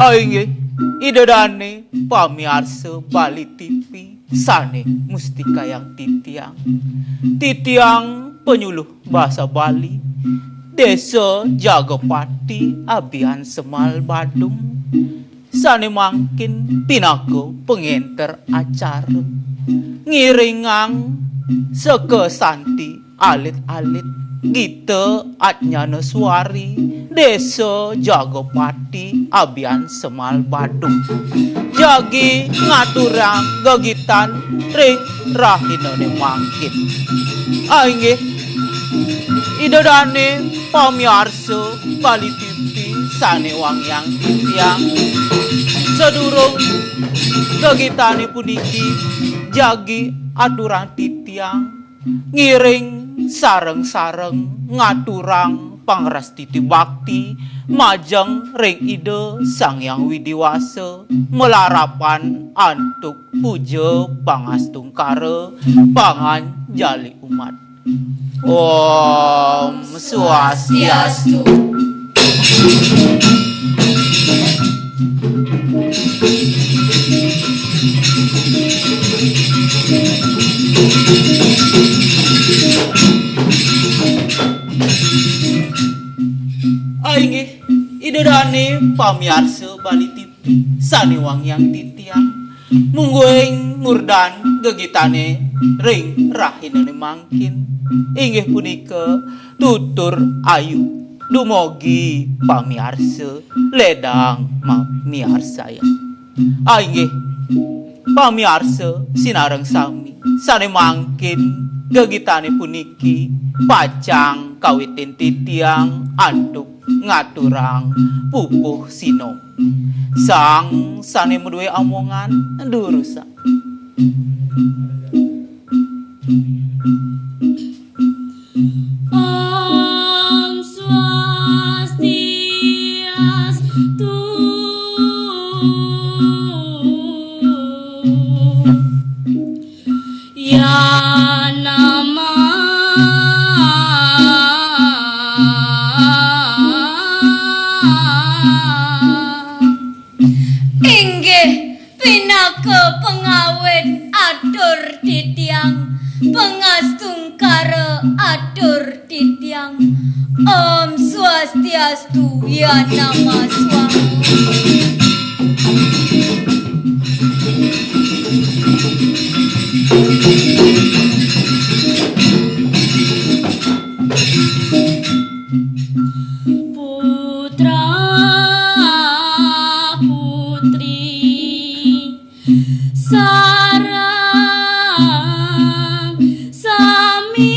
Aing idodane pamirsa Bali TV sane mustika yang titiang penyuluh bahasa Bali Desa Jagapati Abian Semal Badung sane mangkin pinaku pengenter acara ngiringang sekesanti alit-alit Gita Atnyana Suari Desa Jagapati Abian Semal Badung jagi ngaturang gagitan ring rahinane mangkin aing idodane pamirsa Bali TV sane wangyang titiang sedurung gagitane puniki jagi aturang titiang ngiring sareng-sareng ngaturang pangras titi bakti majeng ring ide Sang Yang Widiwasa melarapan antuk puja pangastungkara pangan jali umat. Om Swastiastu. Aing idodane pamirsa Bali TV sane wangyang titiang mungguing murdan gegitane ring rahinane mangkin inggih punika tutur ayu dumugi pamirsa ledang pamirsa ya aing pamirsa sinareng sami sane mangkin gegitane puniki pacang kawitin titiang anduk ngaturang pupuh sino sang sane meduwe omongan ndurusa Om Swastiastu. Ya nama inggih pinaka pengawet atur titiang pengastungkara atur titiang Om Swastiastu ya nama swami. Putra putri sarang sami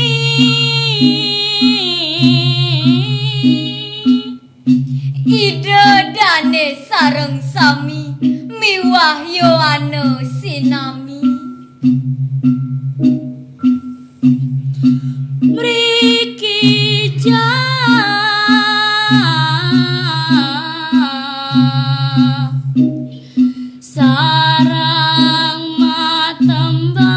ida dane sareng sami miwah yoana sinami mriki sarang matembang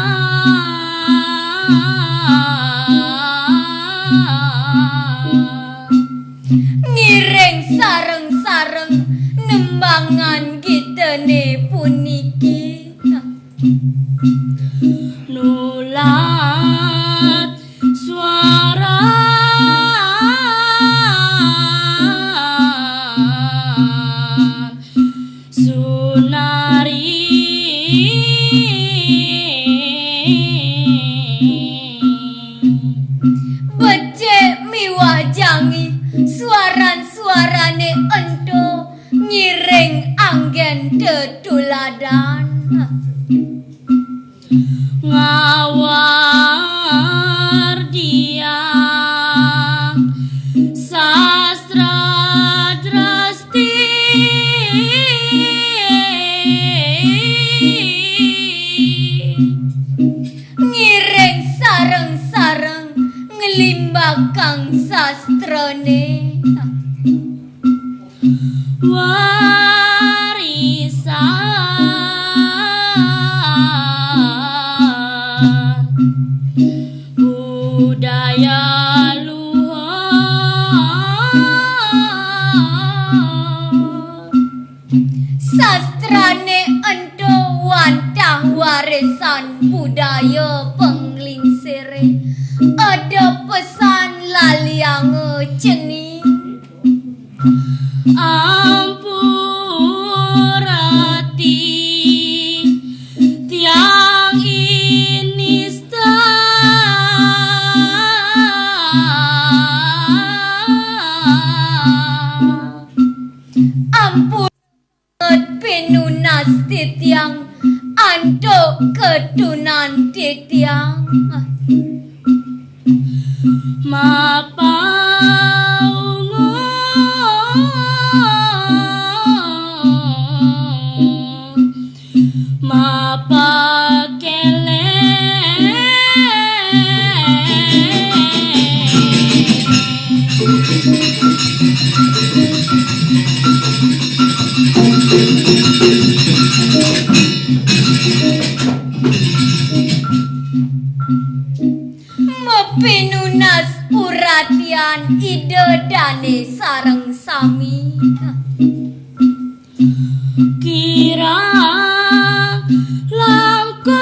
ngiring sareng-sareng nembangan kitene puniki nulat suara sunari becek miwah jangi suaran-suarane ento ngiring anggen tetuladan ngawar dia sastra drasti ngiring sareng-sareng ngelimbakang sastrane warisan budaya luhur sastrane ento wantah warisan budaya penglingsire ada pesan laliang cengi ampurati tiang ini ampun pinunas titiang antuk ketunan titiang mapaungu mapakele mepinunas uratian ide dane sareng sami kirang langkung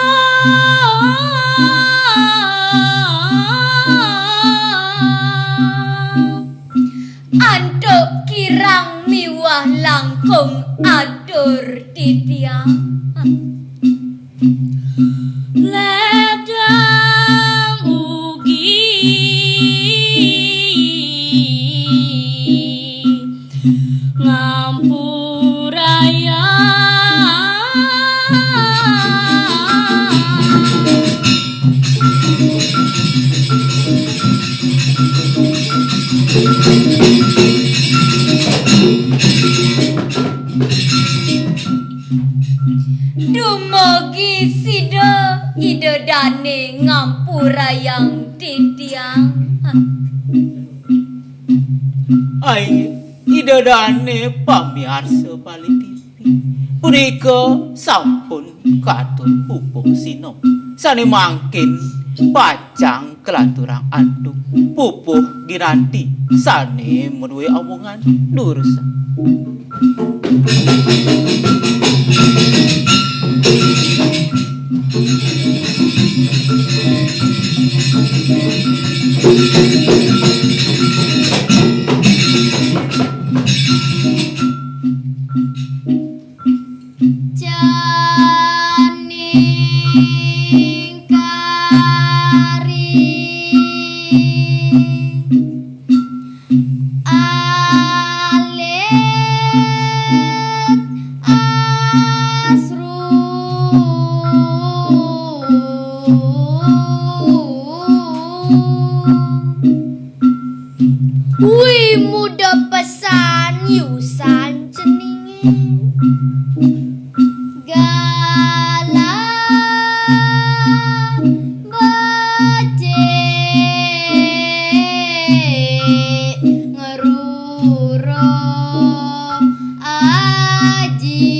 antuk kirang miwah langkung atur titiang ledang ugi ngampuraya Ai idadane pamirsa Bali TV punika sampun katur pupuh sino sane mangkin pacang kelanturang anduk pupuh Ginanti sane menuwe omongan dursa. Janing kari alit asru Wih muda pesan yusan ceninge galang becek ngeruro aji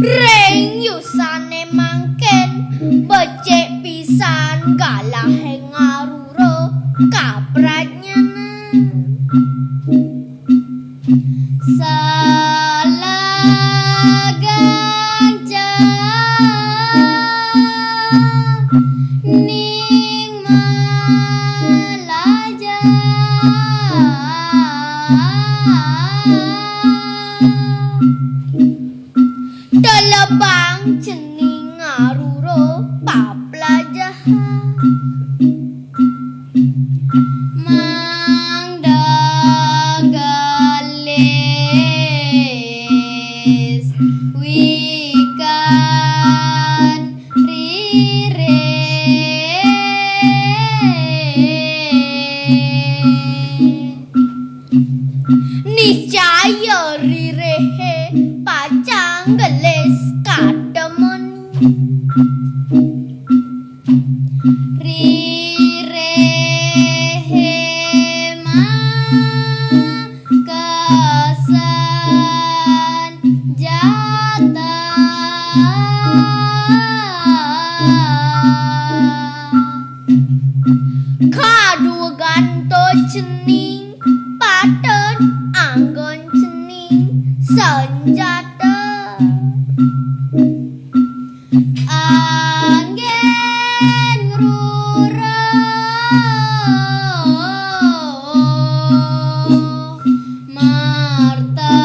Reng yusane mangken becek pisan galah ngaruro kapranyana salagang ning malaja Telebang cening ngaruro paplajah mangdagalis wikan rire niscaya rirehe pacang gelis kademon rirehe makasan jata kadua ganto cening paten anggon cening senjata anggen ngrura marta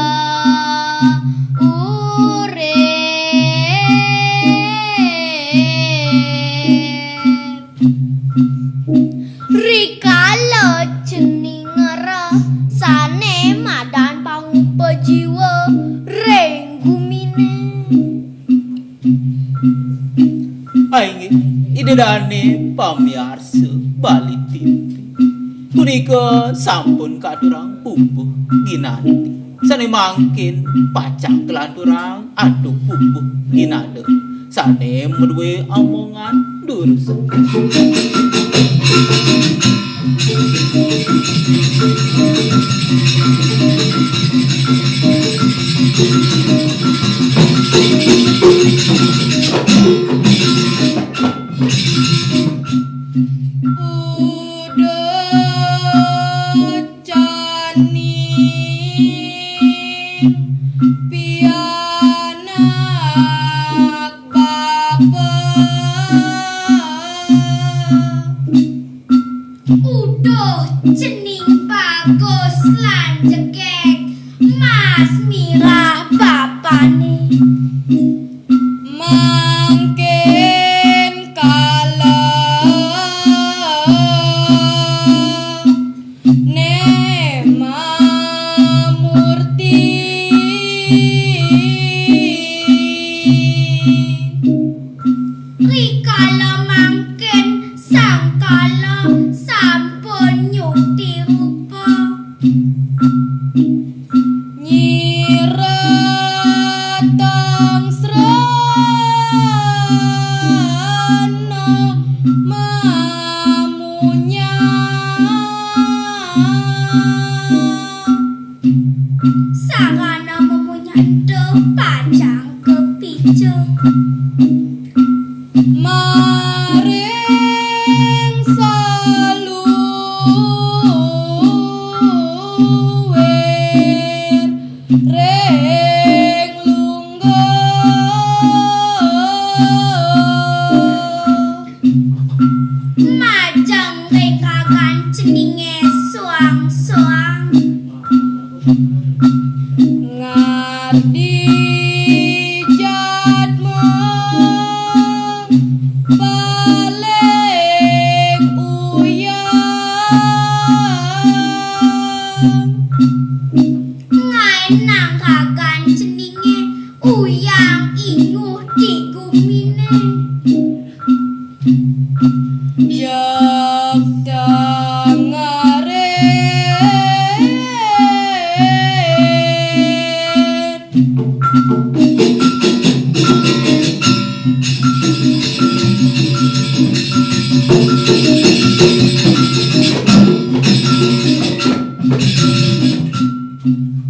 rikala cening ngara sane madan pangupa jiwa reng gumine Ai idadane pamirsa Bali TV punika sampun katurang pupuh Ginanti sane mangkin pacang kelanturang anduk pupuh Ginade sane meduwe omongan dursa. Udah cani pianak bapa udah cening bagus lan jegek mas mirah bapane mangken rikala mangken sangkala sampun nyukti rupa nyiratang srana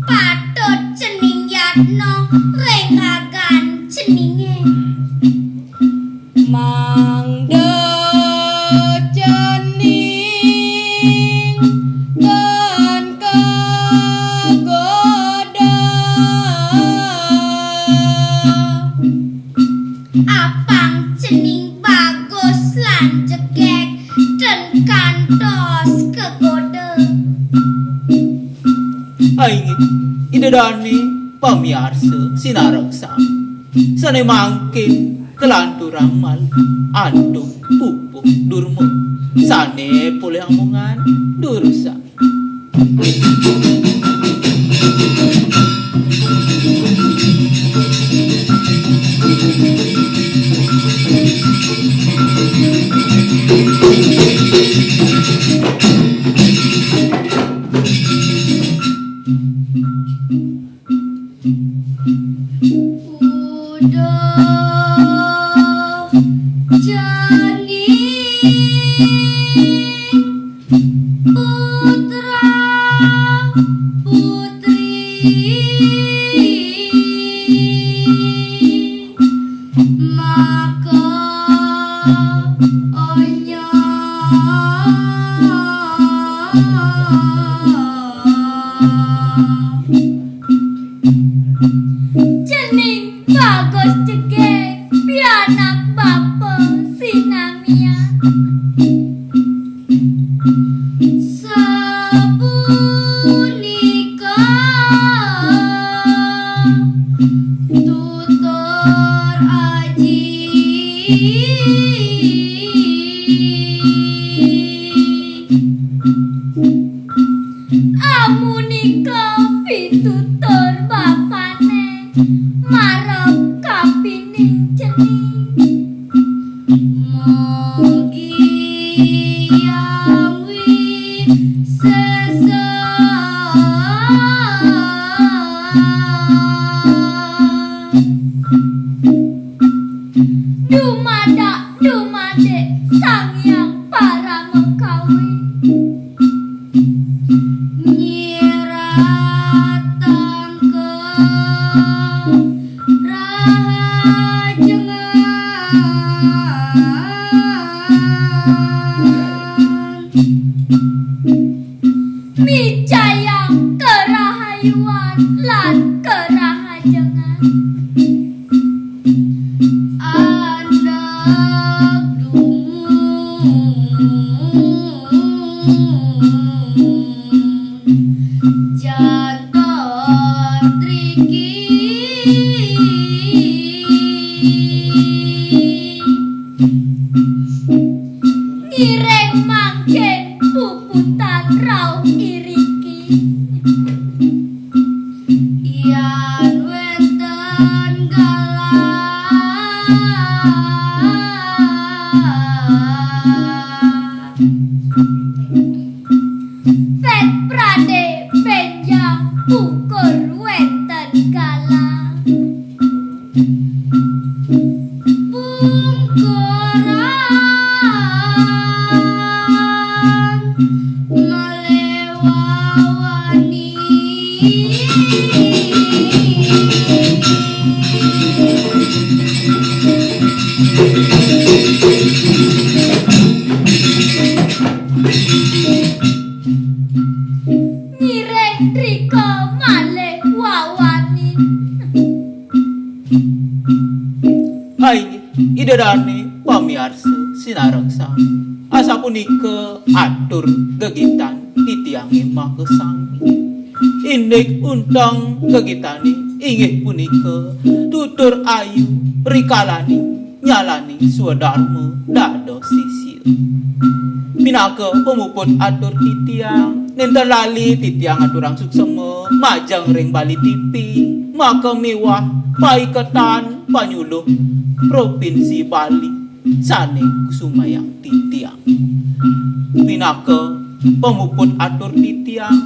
Patut cening yatno rengagan ceninge Mangda cening kan kagoda apang cening bagus lan jegek dan kantos kegoda Aingit, idadani pamiarsa sinarangsam. Sanay mangkin kelanturang mal andong pupuk durmo. Sanay pulih amungan durusa. Udah jadi putra putri maka onya cening bagus jegek pianak bapa sinamia sapunika tutor aji amunika pitutur bapane marep kapining cening mugi yawi sesa dumade sang yang para mengkawi nyiratang ke rahajengan micayang kerahayuan lan kerahajengan anak dungu jantan triki ngireng mangken puputan rauh iriki yan wenten galah pet prade penjang ukur wenten galah bungkoran melewawani ngireng triko malih wawani Aingit, idadani pamiarsa sinarangsam. Asa punika atur gegitan titiange makesami. Indek untang gegitani inggih punika tutur ayu rikalani nyalani swadharma dado sisir. Minaka pemuput atur titiang nenten lali titiang aturang suksema majang ring bali tipi maka mewah paiketan panyuluh provinsi Bali saning sumayang titiang. Pinaka pemuput atur titiang,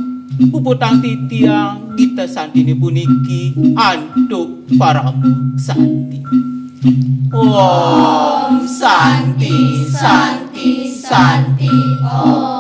puputang titiang kita santini puniki antuk para santi. Om Santi Santi Santi Om.